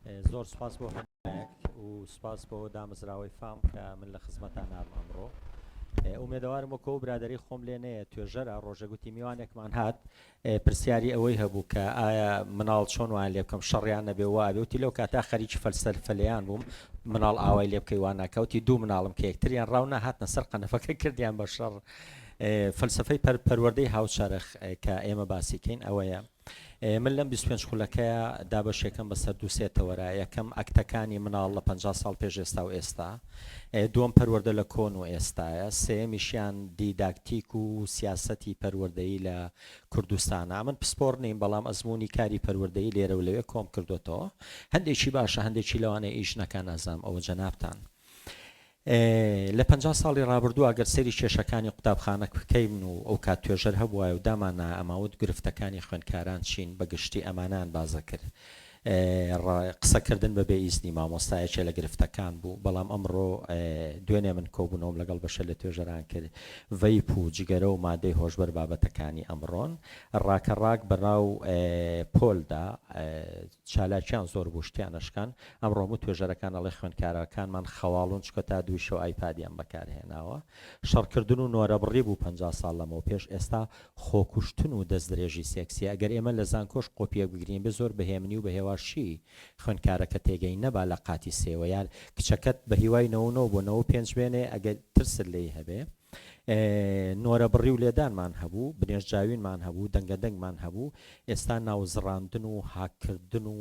زۆر سپاس بۆ هەموویەک و سپاس بۆ دامەزراوەی فام کە من لە خزمەتان نارم ئەمڕۆ. ئومێدەوارم وەکەو برادری خۆم لێ نەیە توێژەرە ڕۆژەگوتی میوانێکمان هات پرسیاری ئەوەی هەبوو کە ئایا مناڵ چۆن وان لێ بکەم شەڕیان نەبێ وابێ وتی لەو کاتا خەریکی فەلسەفەلیان بووم مناڵ ئاوای لێ بکەی وان ناکەوتی دوو مناڵم کە یەکتریان ڕاو نەهاتنە سەر قەنەفەکە کردیان بە شەڕ. فەلسەفەی پەروەردەی هاوچەرخ کە ئێمە باسیکەین ئەوەیە. من لەم 25 خولەکەیە دابەشێکم بەسەر دووسێتەوەرە یەکەم ئەکتەکانی مناڵ لە 50 ساڵ پێش ئێستا و ئێستا، دووەم پەروەردە لە کۆن و ئێستاە، سێمیشیان دیداکتیک و سیاسەتی پەروەردەیی لە کوردستانە. من پسپۆر نیم بەڵام ئەزمموی کاری پەروەردەیی لێرە و لەوێ کۆم کردوێتەوە، هەندێکی باشە هەندێکی لەوانەیە ئیش نەکان نازام ئەوە جەنابتان. لە 50 ساڵی ڕابردوو ئەگەر سەری کێشەکانی قوتابخانە بکەین و ئەو کات توێژەر هەبووە و دامانە ئەماوت گرفتەکانی خوێندکاران چین بەگشتی ئەمانان بازە کرد. قسەکردن بەبێ ئیزنی مامۆستایەکێ لە گرفتەکان بوو، بەڵام ئەمڕۆ دوێنێ من کۆبوونەوەم لەگەڵ بەشە لە توێژەران کرد ڤەیپ و جگەرە و مادەی هۆشبەر بابەتەکانی ئەمڕۆن ڕاکەڕاک بەناو پۆلدا چالاکیان زۆر بوشتیانشکان ئەمڕۆ توێژەرەکان ئەڵێ خوێندکارەکانمان خەواڵون چکە تا دوی شەو ئایپادیان بەکارهێناوە. شەڕکردن و نۆرەبڕی بوو 50 ساڵ لەمەوە پێش، ئێستا خۆکوشتن و دەست درێژی سێکسی. ئەگەر ئێمە لە زانکۆش قۆپیەک بگرین بێ زۆر بەهێمنی و بەهێواشی خوێندکارەکە تێگەی نەبا لە قاتی سێوە یان کچەکەت بە هیوای 9 بۆ 95 بێنێ ئەگەر ترست لێی هەبێ. نۆرەبڕی و لێدانمان هەبوو، بنێژجاوینمان هەبوو، دەنگەدەنگمان هەبوو، ئێستا ناوزڕاندن و هاکردن و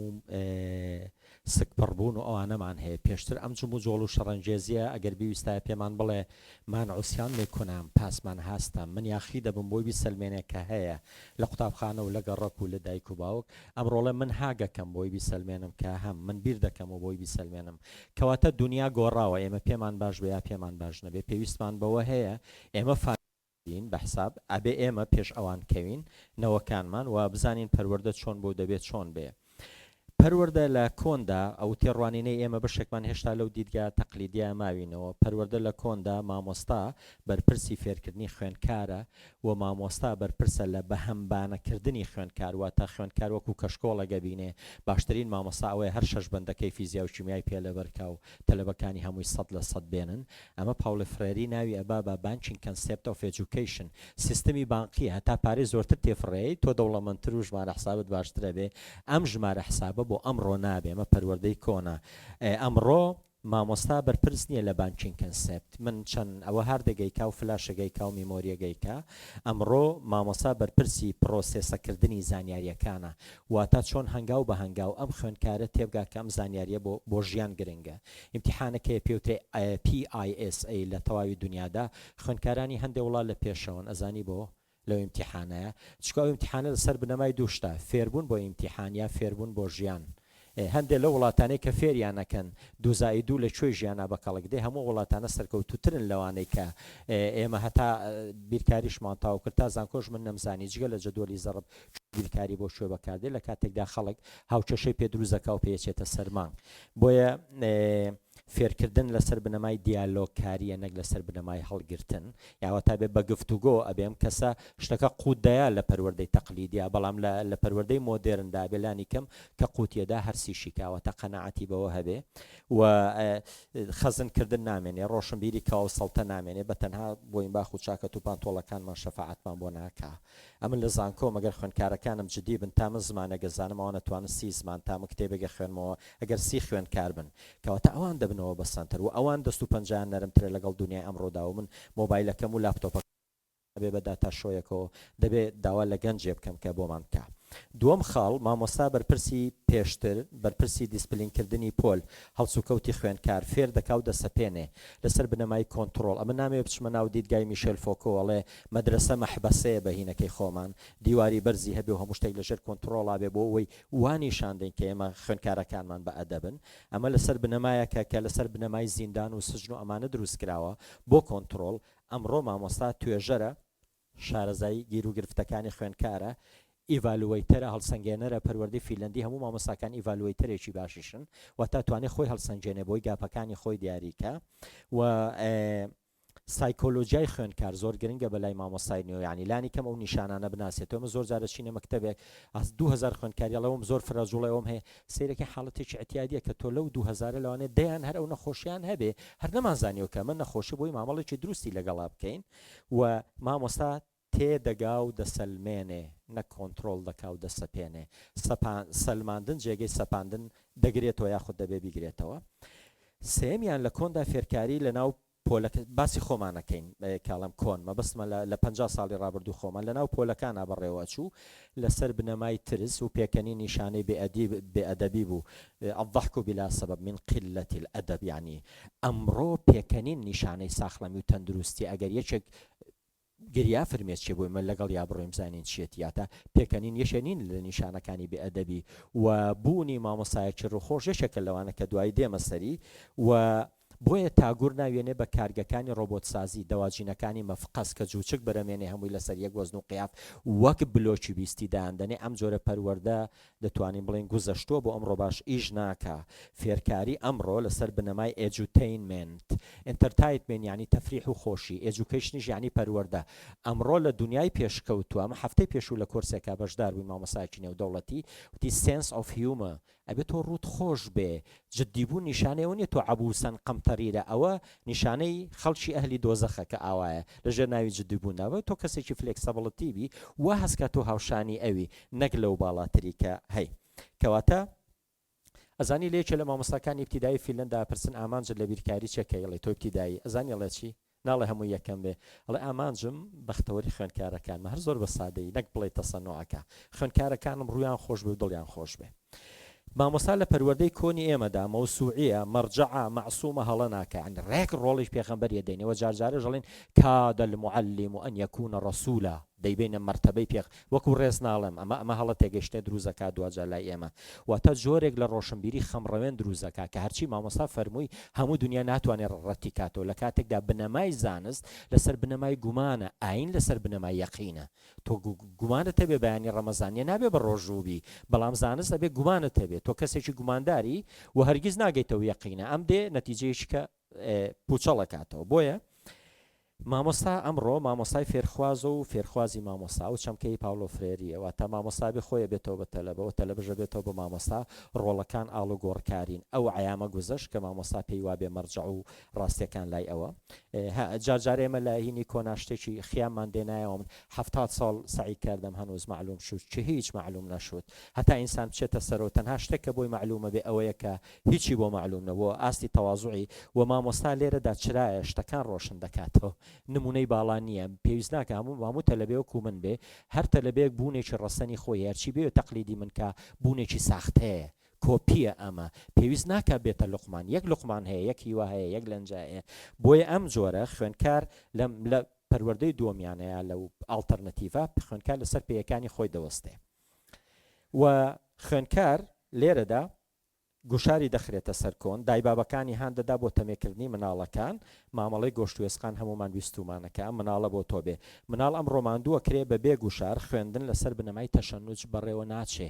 سکپڕبوون و ئەوانەمان هەیە. پێشتر ئەم جم و جۆڵ و شەڕەنجێزیە ئەگەر بیویستایە پێمان بڵێ مان عوسیان میکنم پاسمان هاستم من یاخی دەبم بۆی بیسەلمێنێکە هەیە لە قوتابخانە و لە گەڕەک و لە دایک و باوک، ئەمڕۆڵە من هاگەکەم بۆی بیسەلمێنم کە هەم من بیر دەکەم و بۆی بیسەلمێنم. کەواتە دنیا گۆڕاوە، ئێمە پێمان باش بێ یا پێمان باش نەبێ پێویستمان بەوە هەیە ئێمە بە حساب ئەبێ ئێمە پێش ئەوان کەوین نەوەکانمان و بزانین پەروەردە چۆن بۆ دەبێت چۆن بێ. پەروەردە لە کۆندا ئەو تێڕوانینەی ئێمە بەشێکمان هێشتا لەو دیدگا تەقلیدیە ماوینەوە. پەروەردە لە کۆندا مامۆستا بەرپرسی فێرکردنی خوێندکارە و مامۆستا بەرپرسە لە بەهەمبانەکردنی خوێندکار، واتە خوێندکار وەکو کەشکۆڵەگە بینێ باشترین مامۆستا ئەوەیە هەر 6 بەندەکەی فیزیا و کیمیای پێ لەبەرکە و تەلەبەکانی هەمووی 100% بێنن. ئەمە پاولە فرێری ناوی ئەبا بە بانکینگ کەنسێپت ئۆف ئێجوکیشن، سیستەمی بانقی هەتا پارەی زۆرتر تێفڕێی تۆ دەوڵەمەندتر و ژمارە حسابت باشترە بێ. ئەم ژمارە حسابە بۆ ئەمڕۆ نابێ، ئەمە پەروەردەی کۆنا. ئەمڕۆ مامۆستا بەرپرس نییە لە بانکینگ کەنسێپت، من چەند ئەوە هەردەگەیکا و فلاشەگەیکا و میمۆریەگەیکا. ئەمڕۆ مامۆستا بەرپرسی پرۆسێسەکردنی زانیاریەکانە، واتە چۆن هەنگاو بە هەنگاو ئەم خوێندکارە تێبگا کە ئەم زانیاریە بۆ ژیان گرنگە. ئیمتیحانەکەی پێوترێ PISA لە تەواوی دنیادا خوێندکارانی هەندێک وڵات لە پێشەوەن ئەزانی بۆ لەو ئیمتیحانەیە چکە ئەو ئیمتیحانە لەسەر بنەمای دووشتە فێربوون بۆ ئیمتیحان یا فێربوون بۆ ژیان. هەندێک لە وڵاتانەی کە فێریانەکەن دوو لەکوێ ژیانە بەکەڵک دێ هەموو وڵاتانە سەرکەوتوترن لەوانەی کە ئێمە هەتا بیرکاریشمان تاو کرد تا زانکۆش من نەمزانی جگە لە جەدوەلی زەڕب بیرکاری بۆ شوێ بەکاردێ لە کاتێکدا خەڵک هاوچەشەی پێ دروستەکە و پێچێتە سەرمان. بۆیە فێرکردن لەسەر بنەمای دیالۆگکاریە نەک لەسەر بنەمای هەڵگرتن، یاوەتا بێ بە گفتوگۆ ئەبێم کەسە شتەکە قوتدەیە لە پەروەردەی تەقلیدیە، بەڵام لە پەروەردەی مۆدێرندا بێلانی کەم کە قوتیەدا هەرسیشی کاوەتە قەنەعەتی بەوە هەبێ و خەزنکردن نامێنێ، ڕۆشنبیری کاو سەڵتە نامێنێ بە تەنها بۆین باخ و چاکەت و پانتۆڵەکانمان شەفاعەتمان بۆ ناکا. ئەمن لە زانکۆ مەگەر خوێندکارەکانم جدی بن تامە زمانە گەزانم ئەوە نەتوانن 30 زمان تامە کتێبێگە خوێنمەوە ئەگەر 30 خوێندکار بن کەواتە ئەوان دەبنەوە بەسەنتر و ئەوان دەست و پەنجیان نەرمترە لەگەڵ دنیای ئەمڕۆدا و من مۆبایلەکەم و لاپتۆپەکەم دەبێ بە داتا شۆیەکەوە دەبێت داوا لە گەنجێ بکەم کە بۆمان بکە. دووەم خاڵ مامۆستا بەرپرسی پێشتر بەرپرسی دیسپلینکردنی پۆل هەڵسوکەوتی خوێندکار فێر دەکا و دەسەپێنێ لەسەر بنەمای کۆنتترۆل. ئەمە نامێ بچمە ناو دیدگای میشێل فۆکۆڵێ مەدرسە مەحبەسەیە بە هینەکەی خۆمان دیواری بەرزی هەبێ و هەموو شتێک لەژێر کۆنتترۆڵا بێ بۆ ئەوەی وانیشاندەین کە ئێمە خوێندکارەکانمان بە ئەدەبن. ئەمە لەسەر بنەمایەکە کە لەسەر بنەمای زیندان و سجن و ئەمانە دروست کراوە بۆ کۆنتترۆل. ئەمڕۆ مامۆستا توێژەرە شارەزایی گیر و گرفتەکانی خوێندکارە، ئیڤالویتەرە هەڵسەنگێنەرە پەروەردەی فیلەندی هەموو مامۆستاکان ئیڤالویتەرێکی باشیشن و تا توانێت خۆی هەڵسەنگێنێ بۆی گاپەکانی خۆی دیاریکە و سایکۆلۆژیای خوێندکار زۆر گرنگە بەلای مامۆستای نوێ، ینی لانی کەم ئەو نیشانانە بناسێتەوە. زۆر جارە چینە مەکتەبێک ئەس 2000 خوێندکاریەڵەوەم زۆر فرەجوڵەوەم هەیە سیرەکە حاڵەتێکی اعتیادیە کە تۆ لەو 2000 لەوانێت دەیان هەر ئەو نەخۆشیان هەبێ هەر نەمانزانیەوە کە من نەخۆشی بۆی مامەڵێکی دروستی لەگەڵا بکەین و مامۆستا تێدەگا و دەسەلمێنێ نەک کۆنتترۆل دەکا و دەسەپێنێ. سەلماندن جێگەی سەپاندن دەگرێتەوە یاخود دەبێ بیگرێتەوە. سێمیان لە کۆندا فێرکاری لە ناو پۆلەکە باسی خۆمانەکەین کاڵم کۆن مەبەستمە لە 50 ساڵی ڕابردوو خۆمان لە ناو پۆلەکانە بەڕێوە چوو لەسەر بنەمای ترس و پێکەنی نیشانەی بێئەدەبی بوو. الضحك بلا سبب من قلة الأدب، يعني ئەمڕۆ پێکەنین نیشانەی ساخڵەمی و تەندروستی ئەگەر یەکێک گریا فرمێت چێ بووی من لەگەڵ یا بڕۆیم زانین چێت یاتە پێکەنین یەشێنین لە نیشانەکانی بێئەدەبی و بوونی مامۆسایەکی ڕووخۆش یەکێکە لەوانە کە دوای دێمە سەری و بۆیە تاگور ناوێنێ بە کارگەکانی ڕۆبۆتسازی دەواجینەکانی مەفقەس کە جووچک بەرەمێنێ هەمووی لەسەر یەک وەزن و قیاف وەک بلۆکی بیستی دایاندنێ ئەم جۆرە پەروەردە دەتوانین بڵین گوزەشتووە بۆ ئەمڕۆ باش ئیش ناکە. فێرکاری ئەمڕۆ لەسەر بنەمای ئێجوتەینمنت ئینتەرتایتمنت یعنی تەفریح و خۆشی، ئێجوکەیشنیش یعنی پەروەردە. ئەمڕۆ لە دنیای پێشکەوتووە ئەمە هەفتەی پێشوو لە کۆرسێکا بەشدار بووی مامۆسایەکی نێودەوڵەتی وتی سنس ئۆف هیومە ئەبێت تۆ ڕوت خۆش بێ جددیبوو نیشانەیەوە نیە تۆ عەبوسەن قەمتەریرە ئەوە نیشانەی خەڵکی ئەهلی دۆزەخە کە ئاوایە لەژێر ناوی جددیبوونەوە تۆ کەسێکی فلێکسەبڵتی بی وا هەستکە تۆ هاوشانی ئەوی نەک لەو باڵاتری کە هەی. کەواتە ئەزانی لێکێ لە مامۆستاکانی ابتیدایی فیلەندا پرسن ئامانجت لە بیرکاری چێکەیڵێ تۆ ابتیدایی ئەزانی ئەڵێ چی؟ ناڵێ هەموو یەکەم بێ ئەڵێ ئامانجم بەختەوەری خوێندکارەکانمە هەر زۆر بە سادەی نەک بڵێ تەسەنۆعەکە خوێندکارەکانم ڕویان خۆش بێ و دڵیان خۆش بێ. مامۆستا لە پەروەردەی کۆنی ئێمەدا مەوسوعیە مەرجەعە مەعسوومە هەڵە ناکە، یعنی ڕێک ڕۆڵیش پێغەمبەریە دەینەوە جارجارە دەڵێن کاد المعلم أن يكون رسولا دەیبینە مرتبەی پێخ وەکو ڕێز ناڵێم ئەمە هەڵە تێگەشتێ دروزەکە دوجار لای ئێمە واتە جۆرێک لە ڕۆشنبیری خەمڕەوێن دروزەکە کە هەرچی مامۆستا فەرمووی هەموو دنیا ناتوانێت ڕەتی کاتەوە لە کاتێکدا بنەمای زانست لەسەر بنەمای گومانە ئاین لەسەر بنەمای یەقینە. تۆ گومانت هەبێ بەیانی ڕەمەزانیە نابێ بە ڕۆژووبی بەڵام زانست ئەبێ گومانت هەبێت تۆ کەسێکی گومانداری و هەرگیز ناگەیتەوە یەقینە ئەم دێ نەتیجەیەکی کە پوچەڵەکاتەوە. بۆیە مامۆستا ئەمڕۆ مامۆستای فێرخوازە و فێرخوازی مامۆستا و چەمکەی پاولۆ فرێریەوە تا مامۆستابی خۆیە بێتەوە بە تەلەبەوە تەلەبژە بێتەوە بە مامۆستا ڕۆڵەکان ئاڵ و گۆڕکارین ئەو عیامە گوزەش کە مامۆستا پێی وابێ مەرجع و ڕاستیەکان لای ئەوە. جارجارێمە لە هینی کۆناشتێکی خیاممان دێنایەوە من 70 ساڵ سعی کردم هەنووز معلوم شوت چه هیچ معلوم نەشوت هەتا ئینسان بچێتە سەرەوە تەنها شتێکە بۆی معلومە بێ ئەوەیە کە هیچی بۆ معلوم نەبووە ئاستی تەواضوعی و مامۆستا لێرەدا چرایە شتەکان ڕۆشن دەکاتەوە نمونەی باڵا نییە پێویست ناکە هەموو تەلەبێوەکو من بێ هەر تەلەبێک بوونێکی ڕەسەنی خۆی هەرچی بێ تەقلیدی من کە بوونێکی ساختەیە کۆپیە ئەمە پێویست ناکە بێتە لوقمان یەک لوقمان هەیە یەک هیوا هەیە یەک لەنجایە. بۆیە ئەم جۆرە خوێندکار لە پەروەردەی دۆمیانەیە لەو ئاڵتەرنەتیڤە خوێندکار لەسەر پێیەکانی خۆی دەوەستێ و خوێندکار لێرەدا گوشاری دەخرێتە سەر کۆن دایبابەکانی هاندەدا بۆ تەمێکردنی مناڵەکان مامەڵەی گۆشتوێسقان هەمومان ویستومانەکە مناڵە بۆ تۆ بێ مناڵ ئەم ڕۆماندووە کرێ بە بێ گوشار خوێندن لەسەر بنەمای تەشەنوج بەڕێوە ناچێ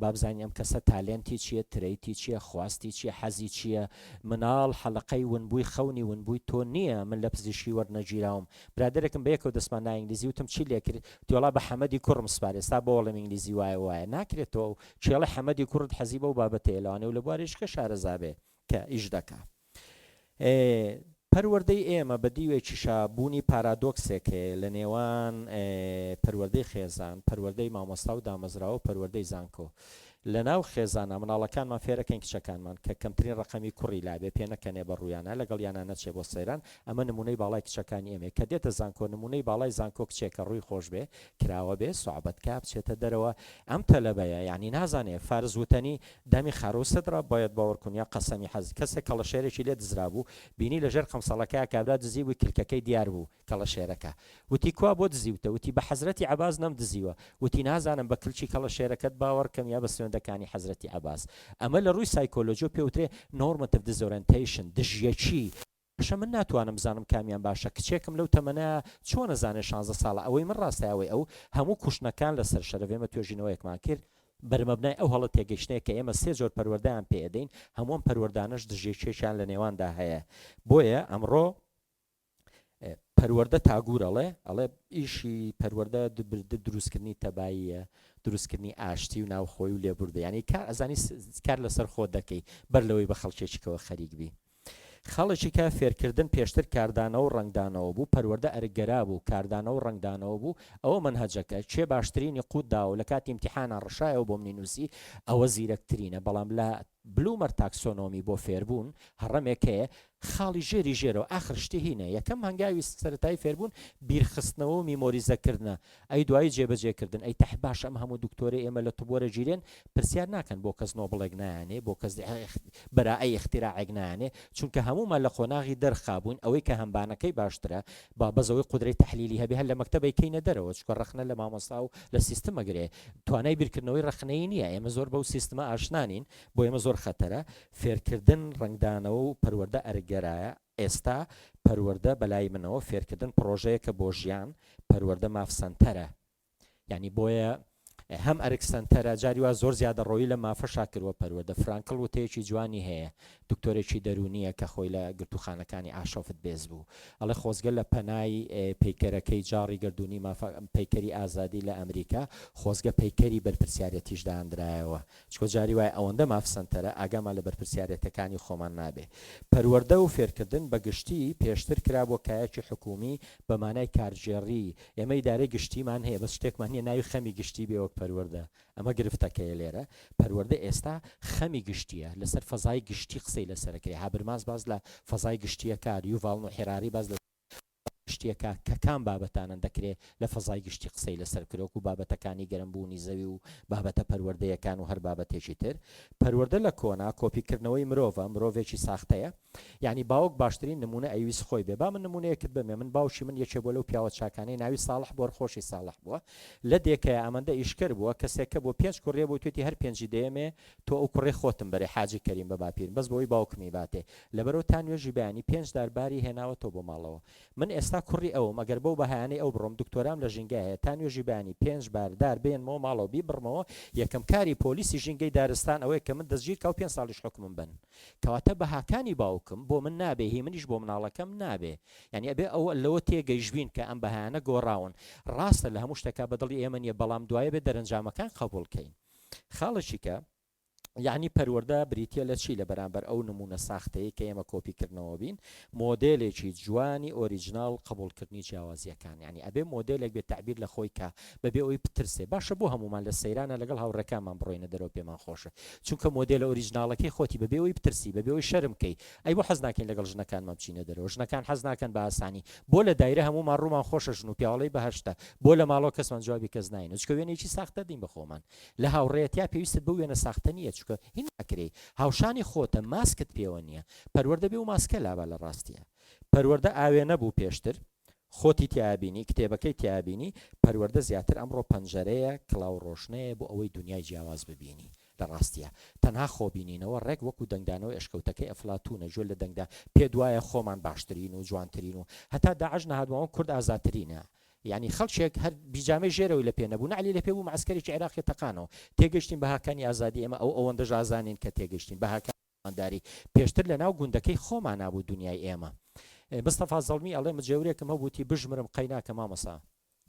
بابزانانی ئەم کەسە تالێنتی چییە ترەیتی چییە خواستی چییە حەزی چییە مناڵ حەلقەی ونبووی خەونی ونبووی تۆ نییە من لە پزیشکی وەرنەگیراوم برادێکم بەیەکەوە دەستمان ئینگلیزی وتم چی لێ کرد تۆڵا بە حەمەدی کوڕم سپارێ ستا بۆ وەڵام ئینگلیزی وایە ناکرێتەوە چێڵە حەمەدی کوڕت حەزی بە و بابەتەیە لەوانێ و لە بوارێشکە شارەزابێ کە ئیش دەکا. پەروەردەی ئێمە بە دیوێکیشا بوونی پارادۆکسێکێ لە نێوان پەروەردەی خێزان پەروەردەی مامۆستا و دامەزراوە و پەروەردەی زانکۆ لە ناو خێزانە مناڵەکانمان فێرەکەین کچەکانمان کە کەمترین ڕقەمی کوڕی لابێ پێ نەکەنێ بە ڕوویانە لەگەڵ یانە نەچێ بۆ سەیران ئەمە نمونەی باڵای کچەکانی ئێمە کە دێتە زانکۆ نمونەی باڵای زانکۆ کچێکە ڕووی خۆش بێ کراوە بێ سوعبەتکە بچێتە دەرەوە ئەم تەلەبەیە یعنی نازانێ فارز وتەنی دامی خاروسەدرا باید باوەڕکن یا قەسەمی حەز کەسێک کەڵەشێرێکی لێ دزرا بوو بینی لەژێر قەمسەڵەکەی کابرا دزی بووی کلکەکەی دیار بوو کەڵەشێرەکە وتی کوا بۆ دزیوتە وتی بە حەزرەتی عەباس نەم دزیوە وتی نازانم بە کلکی کەڵەشێرەکەت باوەڕکەم یا بە سوێندەکانی حەزرەتی عباس ئەمە لە ڕووی سایکۆلۆژی پێوترێ نۆرمەتیڤ دیزۆرێنتیشن دژیەکی باشە من ناتوانم بزانم کامیان باشە کچێکم لەو تەمەنە چۆن نەزانێ 16 ساڵە ئەوەی من ڕاستایەوەی ئەو هەموو کوشتنەکان لەسەر شەرەوێمە توێژینەوەیەکمان کرد بەرمەبنای ئەو هەڵە تێگەشتەیە کە ئێمە سێ جۆر پەروەردەیان پێدەین هەمووم پەروەردانش دژیەکێکیان لە نێواندا هەیە. بۆیە ئەمڕۆ پەروەردە تاگور ئەڵێ ئیشی پەروەردە دروستکردنی تەباییە، دروستکردنی ئاشتی و ناوخۆی و لێبوردە، ینی کار ئەزانی کار لەسەر خۆت دەکەی بەر لەوەی بە خەڵکێکەوە خەریکبی. خەڵکی کە فێرکردن پێشتر کاردانەوە و ڕنگدانەوە بوو، پەروەردە ئەرگەرا بوو، کاردانەوە و ڕنگدانەوە بوو، ئەوە منهەجەکە چێ باشترینی قوتدا و لە کاتی ئیمتیحانە ڕشایەوە بۆ منی نووسی ئەوە زیرەکترینە. بەڵام لە بلومەر تاکسۆنۆمی بۆ فێربوون هەڕەمێک هەیە خاڵی ژێری ژێرەوە ئاخر شتی هینە. یەکەم هەنگاوی سەرەتایی فێربوون بیرخستنەوە و میمۆریزەکردنە، ئەی دوایی جێبەجێکردن، ئەی تەح باش ئەم هەموو دکتۆرە ئێمە لە تۆبۆرە ژیرێن پرسیار ناکەن بۆ کەس نۆبڵێک نایانێ، بۆ کەس بەرائەی اختیراعێک نایانێ، چونکە هەمومان لە خۆناغی دەرخابوون ئەوەی کە هەمبانەکەی باشترە با بەزەوەی قودرەی تەحلیلی هەبێ هەر لە مەکتەبەی کەینە دەرەوە، چکە ڕەخنە لە مامۆستا و لە سیستەمەگرێ توانای بیرکردنەوەی ڕەخنەی نییە. ئێمە زۆر بەو سیستەمە ئاشنانین، بۆ ئێمە زۆر خەتەرە. فێرکردن ڕنگدانەوە و پەروەردە ئەرگەرایە. ئێستا پەروەردە بەلای منەوە فێرکردن پرۆژەیەکە بۆ ژیان، پەروەردە مافسەنتەرە، یعنی بۆیە هەم ئەرکسەنتەرە جاری وا زۆر زیادە ڕۆیی لە مافەشا کردوە پەروەردە. فرانکڵ وتەیەکی جوانی هەیە، دکتۆرێکی دەرونیە کە خۆی لە گرتوخانەکانی ئاشۆفت بێز بوو، ئەڵێ خۆزگە لە پەنای پەیکەرەکەی جاڕی گردردونی پەیکەری ئازادی لە ئەمریکا خۆزگە پەیکەری بەرپرسیارەتیش داهاندرایەوە، چکۆ جاری وای ئەوەندە مافسەنتەرە ئاگامان لە بەرپرسیارەتەکانی خۆمان نابێ. پەروەردە و فێرکردن بە گشتی پێشتر کرا بۆ کایەکی حکومی بەمانای کارژێڕی. ئێمە ئیدارەی گشتیمان هەیە، بەس شتێکمان نیە ناوی خەمی گشتی بێ وەک پەروەردە، ئەمە گرفتەکەیە لێرە. پەروەردە ئێستا خەمی گشتیە، لەسەر فەزای گشتی قسەی لەسەرەکەی. هابرماس باز لە فەزای گشتیە کار، یوڤاڵ نۆ حێراری باز لە گشتیەکە کە کام بابەتانە دەکرێت لە فەزای گشتی قسەی لەسەر کرۆک و بابەتەکانی گەرمبوونی زەوی و بابەتە پەروەردەیەکان و هەر بابەتێکی تر. پەروەردە لە کۆنا کۆپیکردنەوەی مرۆڤە، مرۆڤێکی ساختەیە، یعنی باوک باشترین نمونە ئەویست خۆی بێ. با من نمونەیەکت بمێ، من باوکی من یەکێ بۆ لەو پیاوە چاکانەی ناوی ساڵح بۆ خۆشی ساڵح بووە، لە دێکەیە ئەمەندە ئیشکر بووە کەسێکە بۆ 5 کوڕێ بۆ توێتی هەر 5 دەیەمێ تۆ ئەو کوڕێ خۆتم بەرێ حاجی کەریم بە باپیرم، بەس بۆی باوکمی باتێ لەبەرەوە تا نوێژی بەیانی 5 دارباری هێناوە تۆ بۆ ماڵەوە. من ئێستا کوڕی ئەوم، ئەگەر بەو بەهانەی ئەو بڕۆم دکتۆرام لە ژینگە هەیە تا نوێژی بەیانی 5 باردار بێنمەوە ماڵەوە بیبڕمەوە، یەکەم کاری پۆلیسی ژینگەی دارستان ئەوەیە کە من دەستگیر کە و 5 ساڵیش حکومم بن، کەواتە بەهاکانی باوکم بۆ من نابێ، هی منیش بۆ مناڵەکەم نابێ. یعنی ئەبێ ئەوە لەوە تێگەیشتبین کە ئەم بەهانە گۆڕاون. ڕاستە لە هەموو شتێکا بەدڵی ئێمە نیە، بەڵام دوایە بێ دەرەنجامەکان قبوڵکەین. خاڵشی کە یعنی پەروەردە بریتە لە چی لە بەرامبەر ئەو نمونە ساختەیە کە ئێمە کۆپیکردنەوە بین، مۆدێلێکی جوانی ئۆریجینال قبولکردنی جیاوازیەکان. یعنی ئەبێ مۆدێلێک بێت تعبیر لە خۆی کە بەبێ ئەوی پترسێ. باشە بۆ هەمومان لە سەیرانە لەگەڵ هاوڕەکانمان بڕۆینە دەرەوە پێمان خۆشە، چونکە مۆدێلە ئۆریجینالەکەی خۆتی بەبێ ئەوی پترسی، بەبێ ئەوی شەرمکەی. ئەی بۆ حەز ناکەین لەگەڵ ژنەکانمان بچینە دەرەوە، ژنەکان حەز ناکەن بە ئاسانی، بۆ لە دایرە هەمومان ڕوومان خۆشە ژن و پیاوەڵەی بەهەشتە، بۆ لە ماڵەوە کەسمان جوابی کەس ناینە، چکە وێنێکی ساختە دین بە خۆمان. لە هاوڕێیەتیا پێویستت بە وێنە ساختە نییە، چکە هین ناکرێ هاوشانی خۆتە ماسکت پێوە نییە. پەروەردە بێ و ماسکە لابا لە ڕاستیە. پەروەردە ئاوێ نەبوو پێشتر، خۆتی تیابینی، کتێبەکەی تیابینی. پەروەردە زیاتر ئەمڕۆ پەنجەرەیە کڵاو ڕۆشنەیە بۆ ئەوەی دنیای جیاواز ببینی. لە ڕاستیە تەنها خۆبینینەوە ڕێک وەکو دەنگدانەوەی ئەشکەوتەکەی ئەفلاتونە، جۆل لە دەنگدا پێ دوایە خۆمان باشترین و جوانترین و هەتا داعش نەهاتوەوە کورد ئازاترینە. یعنی خەڵکێک هەر بیجامەی ژێرەوەی لە پێ نەبوو، نعلی لە پێ بوو معسکەرێکی عێراقی تەقانەوە. تێگەشتین بە هاکانی ئازادی ئێمە، ئەو ئەوەندە ژازانین کە تێگەشتین بە هاکانداری پێشتر لە ناو گوندەکەی خۆمان نابوو دنیای ئێمە. مستەفا زەڵمی ئەڵێ مجێورێکم هەبووتی بژمرم قەیناکە مامەسا،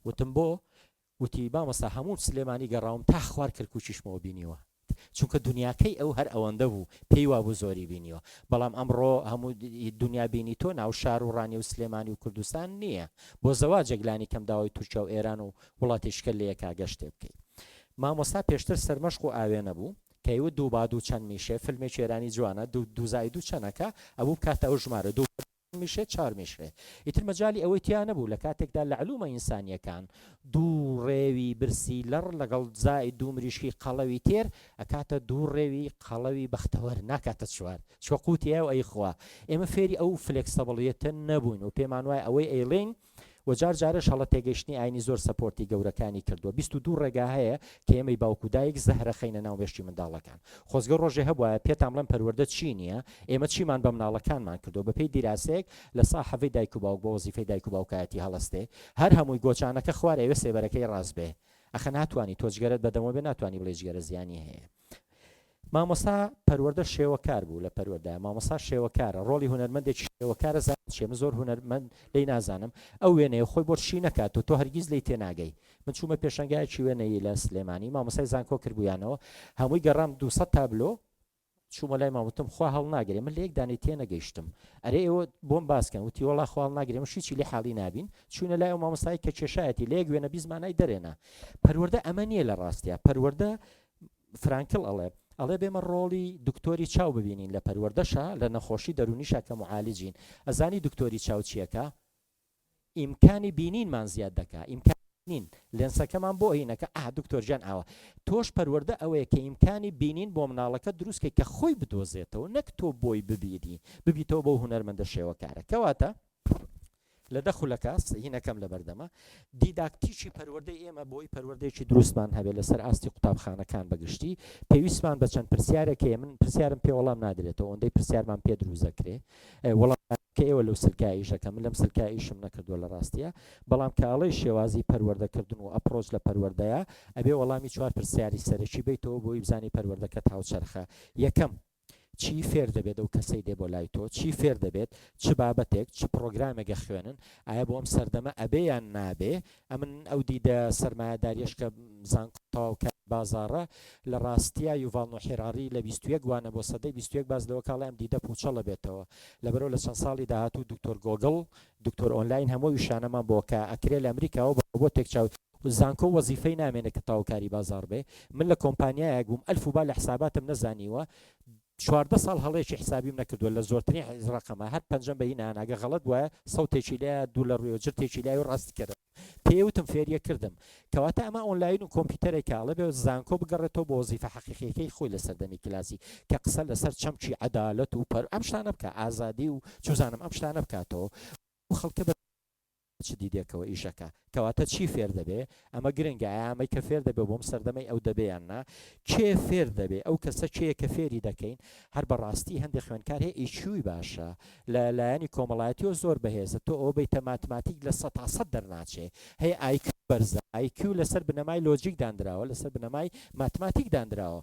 وتم بۆ؟ وتی مامەسا هەموو سلێمانی گەڕاوم تا خوار کردکوچیشمەوە بینیوە، چونکە دنیاکەی ئەو هەر ئەوەندە بوو پێی وابوو زۆری بینیوە. بەڵام ئەمڕۆ هەموو دنیا بینی تۆ ناو شار و ڕانی و سلێمانی و کوردستان نییە، بۆ زەواجێکلانی کەم داوای تورکیا و ئێران و وڵاتی شکل لە یەکا گەشتێ بکەیت. مامۆستا پێشتر سەرمەشق و ئاوێ نەبوو، کەیوە دوو باد و چەند میشێ فیلمێکی ئێرانی جوانە، دوو زائید و چەندەکە ئەبوو کاتە ئەو ژمارە دوو میشێ 4 میشێ. ئیتر مەجای ئەوەی تیا نەبوو لە کاتێکدا لە علومە ئینسانیەکان دوو ڕێوی برسی لەڕ لەگەڵ زائید دوو مریشکی قەڵەوی تێر ئەکاتە دوو ڕێوی قەڵەوی بەختەوەر، ناکاتە 4 چۆقوتیە و ئەی خوا. ئێمە فێری ئەو فلێکسەبڵیەتە نەبووین و پێمان وایە ئەوەی ئەیڵێن و جار جارش هەڵە تێگەشتنی ئاینی زۆر سەپۆرتی گەورەکانی کردووە. 22 ڕێگا هەیە کە ئێمەی باوکودایەک زەهرە خەینە ناو بێشتی منداڵەکان. خۆزگە ڕۆژێ هەبووە پێتان بڵێم پەروەردە چی نییە، ئێمە چیمان بە مناڵەکانمان کردووە بەپێی دیراسەیەک لە ساحەفەی دایک و باوک بۆ وەزیفەی دایک و باوکایەتی هەڵەستێ، هەر هەمووی گۆچانەکە خوارە ئێوە سێبەرەکەی ڕاست بێ. ئەخە ناتوانانی تۆ جگەرت بەدەمەوە بێ، ناتوانانی بڵێ جگەرە زیانی هەیە. مامۆستا پەروەردە شێوەکار بوو لە پەروەردە مامۆستا شێوەکارە ڕۆڵی هونەرمەندێکی شێوەکارە زانێ من زۆر هونەرمەند لی نازانم ئەو وێنەیە خۆی بۆ شی نەکات و تۆ هەرگیز لی تێناگەی من چوومە پێشەنگایکی وێنەی لە سلێمانی مامۆسای زانکۆ کردبوویانەوە هەمووی گەڕام 200 تابلۆ چوومە لای ماموتم خوا هەڵ ناگرێ من لە یەک دانی تێ نەگەیشتم ئەرێ ئێوە بۆم باسکەن وتی وەڵا خوا هەڵ ناگرێ شیچی لێ حاڵی نابین چوونە لای ئەو مامۆستای کە کێشایەتی لە یەک وێنە بیزمانای دەرێنە پەروەردە ئەمە نییە لە ڕاستیە پەروەردە فرانکل ئەڵێ بێمە ڕۆڵی دکتۆری چاو ببینین لە پەروەردەشە لە نەخۆشی دەرونیشە کە معالجین ئەزانی دکتۆری چاو چیەکە ئیمکانی بینینمان زیاد دەکا ئیمکانین لێنسەکەمان بۆ هینەکە دکتۆرجان ئاوە تۆش پەروەردە ئەوەیە کە ئیمکانی بینین بۆ مناڵەکە دروستکە کە خۆی بدۆزێتەوە نەک تۆ بۆی ببیتەوە بۆ هونەرمەندە شێوەکارە کەواتە لە دەخولەکە هینەکەم لە بەردەمە دیداکتیکی پەروەردەی ئێمە بۆی پەروەردەیەکی دروستمان هەبێت لەسەر ئاستی قوتابخانەکان بەگشتی پێویستمان بە چەند پرسیارێکی من پرسیارم پێ وەڵام نادرێتەوە ئەوەندەی پرسیارمان پێ دروزەکرێ وەڵام کە ئێوە لەو سلکاییشەکە من لەم سلکاییشم نەکردووە لە ڕاستیە بەڵام کاڵەی شێوازی پەروەردەکردن و ئەپرۆچ لە پەروەردەیە ئەبێ وەڵامی 4 پرسیاری سەرەکی بیتەوە بۆی بزانی پەروەردەکەت هاوچەرخە یەکەم چی فێر دەبێت ئەو کەسەی دێ بۆ لای تۆ چی فێر دەبێت چ بابەتێک چ پرۆگرامێکە خوێنن ئایا بۆ ئەم سەردەمە ئەبێ یان نابێ ئەمن ئەو دیدە سەرمایەداریش کە زانکۆتاوکە بازارە لە ڕاستیە یوڤال نۆ حێراری لە 21 گوانە بۆ سەدەی 21 باز لەوە کاڵی ئەم دیدە پوچەڵە بێتەوە لەبەرەوە لە چەند ساڵی داهاتوو دکتۆر گۆگڵ دکتۆر ئۆنلاین هەموو ویشانەمان بۆ کە ئەکرێ لە ئەمریکاەوە بۆ تێکچاو زانکۆ وەزیفەی نامێنێت کە تاوکاری بازار بێ من لە کۆمپانیایەک بووم ئەلف با لە حساباتم نەزانیوە 14 ساڵ هەڵەیەکی حسابیم نەکردووە لە زۆرترین ڕقەمە هەر پەنجەم بە هینە ئاگە غەڵەت وایە سەوتێکی لای دوو لە ڕووی جرتێکی لای و ڕاستی کردم پێوتم فێریە کردم کەواتە ئەمە ئۆنلاین و کۆمپیوتەرێکە ئەڵێ بێ زانکۆ بگەڕێتەوە بۆ وەزیفە حەقیقیەکەی خۆی لە سەردەمی کلاسی کە قسە لەسەر چەمکی عەدالەت و ئەم شتانە بکە ئازادی و چوزانم ئەم شتانە بکاتەوە خەڵکە چ دیدێکەوە ئیشەکە کەواتە چی فێر دەبێ ئەمە گرنگە ئەمەی کە فێر دەبێ بۆم سەردەمەی ئەو دەبێیان نا کێ فێر دەبێ ئەو کەسە کێیە کە فێری دەکەین هەر بەڕاستی هەندێک خوێنکار هەیە ئیچووی باشە لە لایەنی کۆمەڵایەتیەوە زۆر بەهێزە تۆ ئەو بیتە ماتماتیک لە 100 دەرناچێ هەیە IQ بەرزە IQ لەسەر بنەمای لۆجیک دانراوە لەسەر بنەمای ماتماتیک دانراوە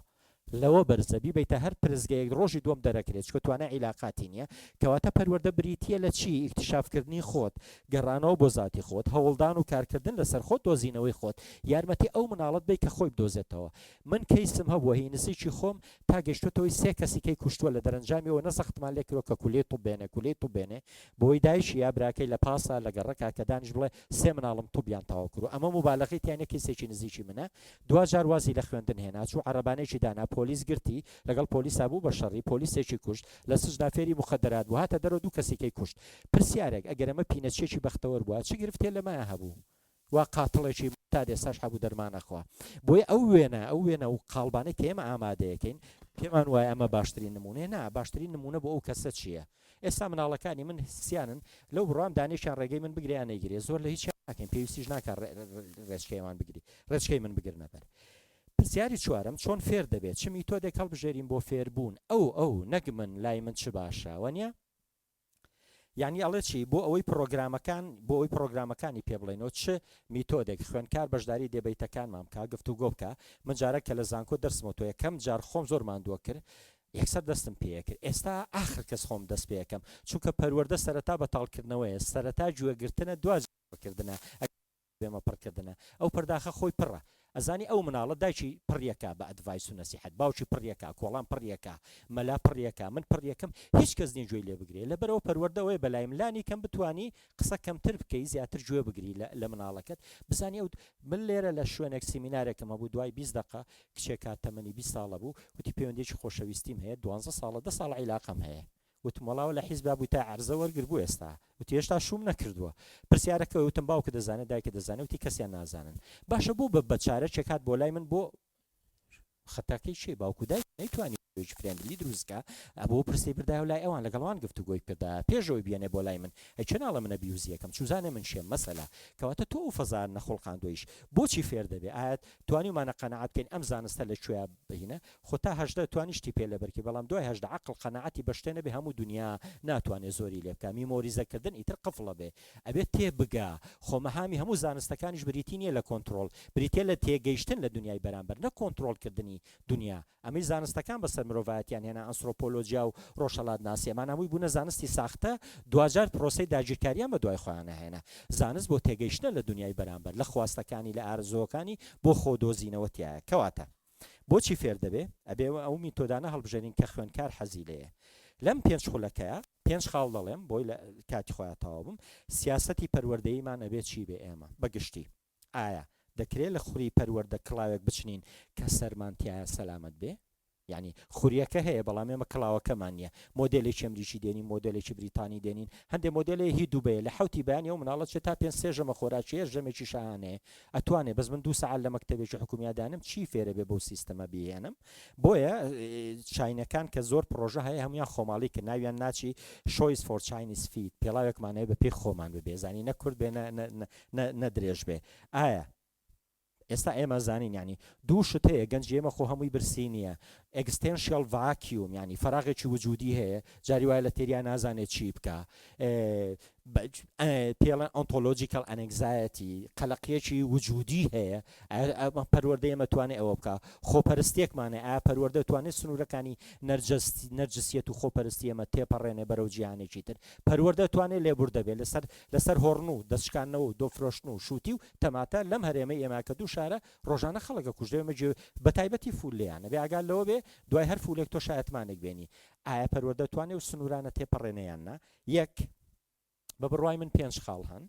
لەوە بەرزەبی بیتە هەر پرزگەیەک ڕۆژی دوم دەرەکرێت چکە توانە عیلاقاتی نییە کەواتە پەروەردە بریتە لە چی ئیکتشافکردنی خۆت گەڕانەوە بۆ ذاتی خۆت هەوڵدان و کارکردن لەسەر خۆت دۆزینەوەی خۆت یارمەتی ئەو مناڵەت بی کە خۆی بدۆزێتەوە من کەیسم هەبووە هی نزیکی خۆم تا گەشتوتەوەی 3 کەسیکەی کوشتووە لە دەرەنجامیەوە نەسەختمان لێکرەوە کە کولێت و بێنێ بۆی دایشی یا براکەی لە پاسا لە گەڕەکە کە دانیش بڵێ 3 مناڵم توبیان تاوا کرد ئەمە مبالغەی تیانە کەسێکی نزیکی منە دوجار وازی لە خوێندن هێنا چوو عەرەبانێکی دانا پۆلیس گرتی لەگەڵ پۆلیسا بوو بە شەڕی پۆلیسێکی کوشت لە سژنافێری مخدرات بوو هاتە دەرەوە 2 کەسێکی کوشت پرسیارێک ئەگەر ئەمە پینەچێکی بەختەوەر بووە چی گرفتێ لەمایە هەبوو وا قاتڵێکی تا دێساش هەبوو دەرمانەخوا بۆیە ئەو وێنە و قاڵبانەی کە ئێمە ئامادەیەکەین پێمان وایە ئەمە باشترین نمونەیە نا باشترین نمونە بۆ ئەو کەسە چییە ئێستا مناڵەکانی من سیانن لەو بڕام دانیشان ڕێگەی من بگریان نەیگرێ زۆر لە هیچ ناکەین پێویستیش ناکات ڕێچکەیەوان بگری ڕێچکەی من بگرن نەبەر پرسیاری چوارم چۆن فێر دەبێت چ میتۆدێک هەڵبژێرین بۆ فێربوون ئەو نەک من لای من چ باشە وەنیە یعنی ئەڵێ چی بۆ ئەوەی پرۆگرامەکانی پێ بڵێنەوە چ میتۆدێک خوێنکار بەشداری دێبیتەکانمان بکە گفتوگۆ بکە من جارە کە لە زانکۆ دەرسمەوە تۆ یەکەم جار خۆم زۆر ماندووە کرد یەکسەر دەستم پێکرد ئێستا ئاخر کەس خۆم دەست پێەکەم چونکە پەروەردە سەرەتا بەتاڵکردنەوەیە سەرەتا گوێگرتنە دوازکردنە بێمە پڕکردنە ئەو پەرداخە خۆی پڕە ئەزانی ئەو مناڵە دایکی پڕیەکە بە ئەدڤایس و نەسیحەت باوکی پڕیەکە کۆڵان پڕیەکە مەلا پڕیەکە من پڕیەکەم هیچ کەس نین گوێی لێ بگرێ لەبەرەوە پەروەردەوەی بەلای ملانی کەم بتوانی قسە کەمتر بکەی زیاتر گوێ بگری لە مناڵەکەت بزانی ئەو من لێرە لە شوێنێک سیمینارێکم هەبوو دوای 20 دقه کچێکە تەمەنی 20 ساڵە بوو وتی پەیوەندێکی خۆشەویستیم هەیە 12 ساڵە 10 ساڵ عیلاقەم هەیە وتمەڵاوە لە حیزب بووی تا عەرزە وەرگربوو ئێستا وتی هێشتا شوم نەکردووە پرسیارەکە وتم باوکە دەزانێت دایکە دەزانێت وتی کەسیان نازانن باشە بوو بە چارە چێکات بۆ لای من بۆ خەتاکەی چێ باوکو دایک نەیتوانی فرێندلی دروستکە ئەبەوە پرسی بردایە لای ئەوان لەگەڵوان گفتوگۆی کردا پێشەوەی بێنێ بۆ لای من ئەی چناڵە منە بیوزیەکەم چوزانێ من شێم مەسەلا کەواتە تۆ فەزار نەخۆڵقاندۆیش بۆچی فێر دەبێ ئاەت توانیمانە قەنەعات بکەین ئەم زانستە لەکوێ بهینە خۆ تا هەژدە توانیشتی پێ لەبەرکی بەڵام دوای هەژدە عەقڵ قەنەعەتی بەشتێنە بێ هەموو دنیا ناتوانێت زۆری لێ بکە میمۆریزەکردن ئیتر قفڵە بێ ئەبێت تێبگا خۆمەهامی هەموو زانستەکانیش بریتی نییە لە کۆنتڕۆڵ بریتە لە تێگەیشتن لە دنیای بەرامبەر نە کۆنتڕۆڵکردنی دنیا ئەمەی زانستەکان بەسەر مرۆڤایەتیان هێنا ئەنثروپۆلۆژیا و ڕۆژهەڵات ناسیەمان هەمووی بوونە زانستی ساختە دوجار پرۆسەی داگیرکاریان بە دوای خۆیانە هێنا زانست بۆ تێگەیشتنە لە دنیای بەرامبەر لە خواستەکانی لە ئارزوەکانی بۆ خۆدۆزینەوەتیایە کەواتە بۆچی فێر دەبێ ئەبێ ئەو میتۆدانە هەڵبژێنین کە خوێندکار حەزی لێیە لەم پێنج خولەکەیە پێنج خاڵ دەڵێم بۆی لە کاتی خۆیان تەواو بم سیاسەتی پەروەردەییمان ئەبێت چی بێ ئێمە بەگشتی ئایا دەکرێت لە خوری پەروەردە کڵاوێک بچنین کە سەرمانتیایە سەلامەت بێ یعنی خوریەکە هەیە بەڵام ئێمە کڵاوەکەمان نییە مۆدلێکی ئەمریکی دێنین مۆدلێکی بریتانی دێنین هەندێک مۆدلێ هی دووبەیە لە حوتی بەیانی و مناڵەت چێت تا پێنج سێ ژەمە خۆراکیە ژەمێکی شانەیە ئەتوانێ بەس من 2 ساعت لە مەکتەبێکی حکومیادانم چی فێرە بێ بەو سیستەمە بهێنم بۆیە چاینەکان کە زۆر پرۆژە هەیە هەمویان خۆماڵی کە ناویان ناچی شۆیس فۆر چاینیز فید پێڵاوێکمانەیە بە پێی خۆمان ببێزانی نەکورد بێ نەدرێژ بێ ئایا ئێستا ئێمە زانین ینی دوو شت هەیە گەنج ئێمە خۆ هەمووی برسی نییە ئەکستێنشیال ڤاکیوم ینی فەراغێکی وجودی هەیە جاری وایە لە تێریان نازانێت چی بکە پێڵەن ئۆنتۆلۆجیکەل ئەنگزایەتی قەلەقیەکی وجودی هەیە پەروەردە ئێمە توانێت ئەوە بکە خۆپەرستێکمانێ ئایا پەروەردە توانێت سنوورەکانی نەرجەسیەت و خۆپەرستی ئێمە تێپەڕێنێ بەرەو جیهانێکی تر پەروەردە توانێت لێبور دەبێت لەسەر هۆڕن و دەستشکاندنەوە و دۆفرۆشتن و شووتی و تەماتە لەم هەرێمەی ئێمە کە دوو شارە ڕۆژانە خەڵکە کوژدەمە بە تایبەتی فول لیانە بێ ئاگال لەوە بێ دوای هەر فولێک تۆ شایەتمانێک بێنی ئایا پەروەردە توانێت و سنوورانە تێپەڕێنەیاننا یەک بە بڕوای من پێنج خاڵ هەن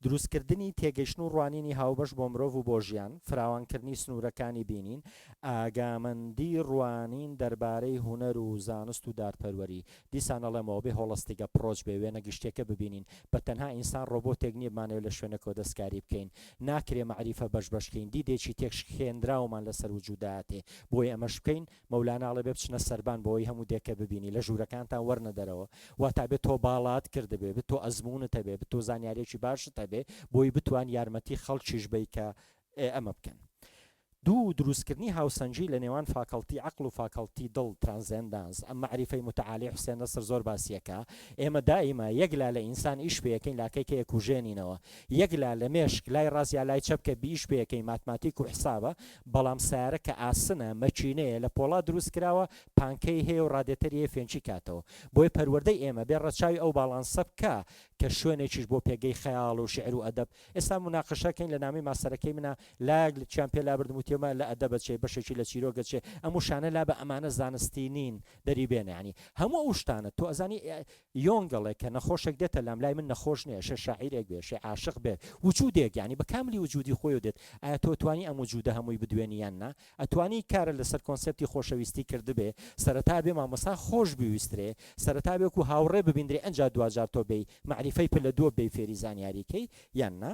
دروستکردنی تێگەیشتن و ڕوانینی هاوبەش بۆ مرۆڤ و بۆ ژیان فراوانکردنی سنوورەکانی بینین ئاگامەندی ڕوانین دەربارەی هونەر و زانست و دارپەروەری دیسانەڵێمەوە بێ هۆڵستیگە پرۆچ بێ وێنە گشتێکە ببینین بە تەنها ئینسان ڕۆبۆتێک نیە بمانەوە لە شوێنەکەوە دەستکاری بکەین ناکرێ مەعریفە بەشبەشکەین دیدێکی تێکشکێنراومان لەسەر وجوداتێ بۆی ئەمەش بکەین مەولاناڵێ بێ بچنە سەربان بۆی هەموو دێکە ببینی لە ژوورەکانتان وەرنە دەرەوە واتا بێت تۆ باڵات کردبێ بێت تۆ ئەزمونتە بێ بێت تۆ زانیارێکی باشتە بێ بۆی بتوان یارمەتی خەڵکیش بی کە ئەمە بکەن دوو دروستکردنی هاوسەنجی لە نێوان فاکەڵتی عقل و فاکەڵتی دڵ ترانزێندانس ئەم معریفەی متعالی حوسێن نەسر زۆر باسیەکە ئێمە دائیمە یەکلا لە ئینسان ئیش پێەکەین لاکەیکە یەکوژێنینەوە یەکلا لە مێشک لای ڕاست یا لای چەپکە بیش پێەکەین ماتماتیک و حسابە بەڵام سیارە کە ئاسنە مەچینەیە لە پۆڵا دروست کراوە پانکەی هەیە و ڕادێتەری فێنچی کاتەوە بۆی پەروەردەی ئێمە بێ ڕەچاوی ئەو باڵانسە بکە کە شوێنێکیش بۆ پێگەی خەیاڵ و شعر و ئەدەب ئێستا مناقەشەکەین لە نامی ماسەرەکەی منە لاگ لە چیان پێ لابردموتێمە لە ئەدەبەت بەشێکی لە چیرۆگە چێ ئەم شانە لا بە ئەمانە زانستی نین دەری بێنانی هەموو ئەو شتانە تۆ ئەزانی یۆنگەڵێک کە نەخۆشێک دێتە لام لای من نەخۆش نییە شە شاعیرێک بێ شێ عاشق بێ وجودێک ینی بە کاملی وجودی خۆی دێت ئایا تۆ توانی ئەم وجودە هەمووی بدوێنیان نا ئەتوانی کارە لەسەر کۆنسپتی خۆشەویستی کردبێ سەرەتا بێ مامۆستا خۆش بیویسترێ سەرەتا بێک و هاوڕێ ببیندرێ ئەنجا دوجار تۆ بێ معریفەی پلە دۆ بێ فێری زانیاریکەی یان نا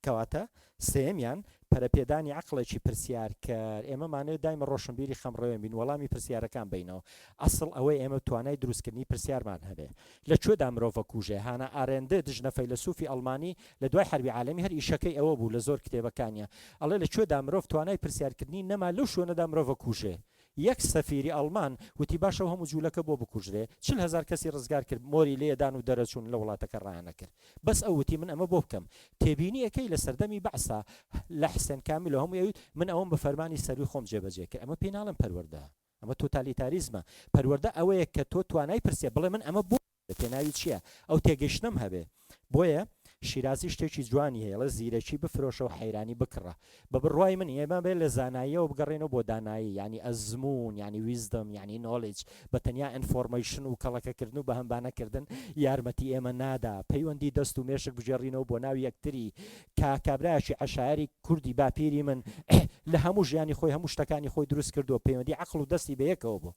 کەواتە سێمیان پەرەپێدانی عقلێکی پرسیارکار ئێمەمانێت دایمە ڕۆشنبیری خەمڕەوێن بین وەڵامی پرسیارەکان بینەوە ئەسڵ ئەوەی ئێمە توانای دروستکردنی پرسیارمان هەبێ لەکوێدا مرۆڤە کوژێ هانە ئارێندە دژنە فەیلسوفی ئەڵمانی لە دوای حربی عالەمی هەر ئیشەکەی ئەوە بوو لە زۆر کتێبەکانیە ئەڵێ لەکوێدا مرۆڤ توانای پرسیارکردنی نەما لەو شوێنەدا مرۆڤە کوژێ یەک سەفیری ئەڵمان وتی باشە هەموو جوولەکە بۆ بکوژرێ 40,000 کەسی ڕزگار کرد مۆری لێدان و دەرەچوون لە وڵاتەکە ڕایانەکرد بەس ئەو وتی من ئەمە بۆ بکەم تێبینی ئەەکەی لە سەردەمی بەعسا لە حسێن کامیل و هەموو ئەویت من ئەوم بە فەرمانی سەروی خۆم جێبەجێ کرد ئەمە پێی ناڵم پەروەردە ئەمە تۆتالیتاریزمە پەروەردە ئەوەیە کە تۆ توانای پرسیە بڵێ من ئەمە بۆ پێناوی چییە ئەو تێگەشتنم هەبێ بۆیە شیرازی شتێکی جوانی هەیە لە زیرەکی بفرۆشە و حەیرانی بکڕە بە بڕوای من ئێمە بێ لە زاناییەوە بگەڕێنەوە بۆ دانایی ینی ئەزمون ینی ویزدم ینی نۆڵج بە تەنیا ئینفۆرمەیشن و کەڵەکەکردن و بە هەمبانەکردن یارمەتی ئێمە نادا پەیوەندی دەست و مێشک بژێڕینەوە بۆ ناوی یەکتری کابراایشی عەشایری کوردی باپیری من لە هەموو ژیانی خۆی هەموو شتەکانی خۆی دروست کردووە پەیوەندی عەقڵ و دەستی بە یەکەوە بوو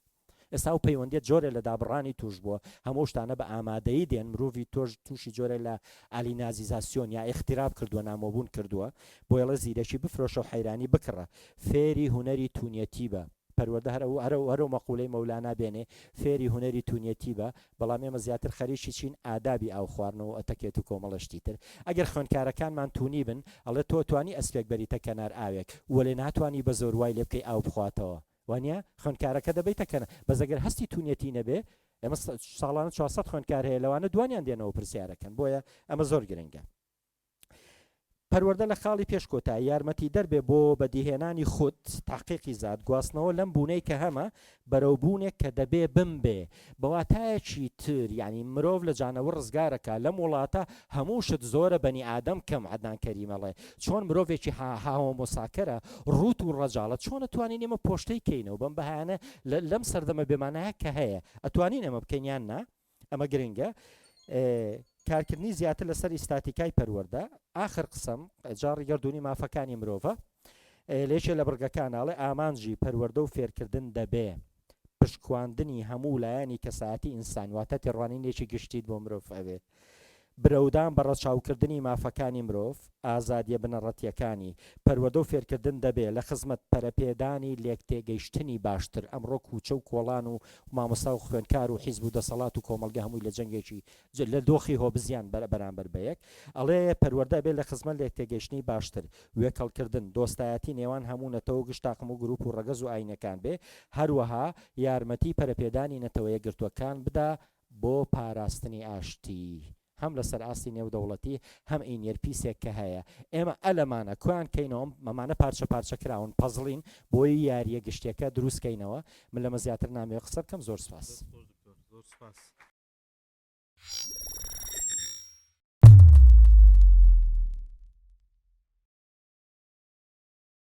ئێستا و پەیوەندیت جۆرە لە دابڕانی توش بووە هەموو شتانە بە ئامادەیی دێن مرۆڤی تۆش تووشی جۆرە لە ئالینازیزاسیۆن یا اختیراب کردووە نامۆبوون کردووە بۆ ئێڵە زیرەکی بفرۆشە و حەیرانی بکڕە فێری هونەری تونیەتی بە پەروەردە هەرو مەقولەی مەولانا بێنێ فێری هونەری تونیەتی بە بەڵام ئێمە زیاتر خەریکی چین ئادابی ئاو خواردنەوە ئەتەکێت و کۆمەڵەشتی تر ئەگەر خوێندکارەکانمان تونی بن ئەڵێ تۆ توانی ئەسپێک بەریتە کەنار ئاوێک وەلێ ناتوانی بە زۆروای لێ بکەی ئاو بخواتەوە وانە خوێندکارەکە دەبیتەکەنە بەزەگەر هەستی تونیەتی نەبێ ئەمە ساڵانە 400 خوێندکار هەیە لەوانە دوانیان دێنەوە پرسیارەکەن بۆیە ئەمە زۆر گرنگە پەروەردە لە خاڵی پێشکۆتایی یارمەتی دەربێ بۆ بەدیهێنانی خودت تحقیقی زاد گواستنەوە لەم بوونەی کە هەمە بەرەوبوونێک کە دەبێ بمبێ بەواتایەکی تر ینی مرۆڤ لە جانەوە ڕزگارەکە لەم وڵاتە هەمووشت زۆرە بەنی ئادەم کەم عەدنان کەریمەڵێ چۆن مرۆڤێکی هاوە مۆساکەرە ڕوت و ڕەجاڵە چۆن ئەتوانین ئێمە پۆشتەی کەینەوە بەم بەهانە لەم سەردەمە بێمانەیە کە هەیە ئەتوانین ئەمە بکەینیان نا ئەمە گرنگە کارکردنی زیاتر لەسەر ئیستاتیکای پەروەردە ئاخر قسەم جاڕی گەردوونی مافەکانی مرۆڤە لێشێ لە بڕگەکاناڵێ ئامانجی پەروەردە و فێرکردن دەبێ پشکواندنی هەموو لایەنی کەسایەتی ئینسان واتە تێڕوانینێکی گشتیت بۆ مرۆڤ ئەوێ برەودان بە ڕەچاوکردنی مافەکانی مرۆڤ ئازادیە بنەڕەتیەکانی پەروەردە و فێرکردن دەبێ لە خزمەت پەرەپێدانی لێکتێگەیشتنی باشتر ئەمڕۆ کوچە و کۆڵان و مامۆستا و خوێندکار و حیزب و دەسەڵات و کۆمەلگە هەمووی لە جەنگێکی لە دۆخی هۆبزیان بەرامبەر بەیەک ئەڵێ پەروەردە بێ لە خزمەت لێکتێگەیشتنی باشتر وێکەڵکردن دۆستایەتی نێوان هەموو نەتەوە گشتاقم و گروپ و ڕەگەز و ئاینەکان بێ هەروەها یارمەتی پەرەپێدانی نەتەوە یەکگرتووەکان بدا بۆ پاراستنی ئاشتی هەم لەسەر ئاستی نێودەوڵەتی هەم ئینێرپیسێک کە هەیە ئێمە ئەلەمانە کویان کەینەوە مەمانە پارچە پارچەکراون پەزڵین بۆی یاریە گشتێکە دروستکەینەوە من لەمە زیاتر نامێ قسە بکەم زۆر سپاس.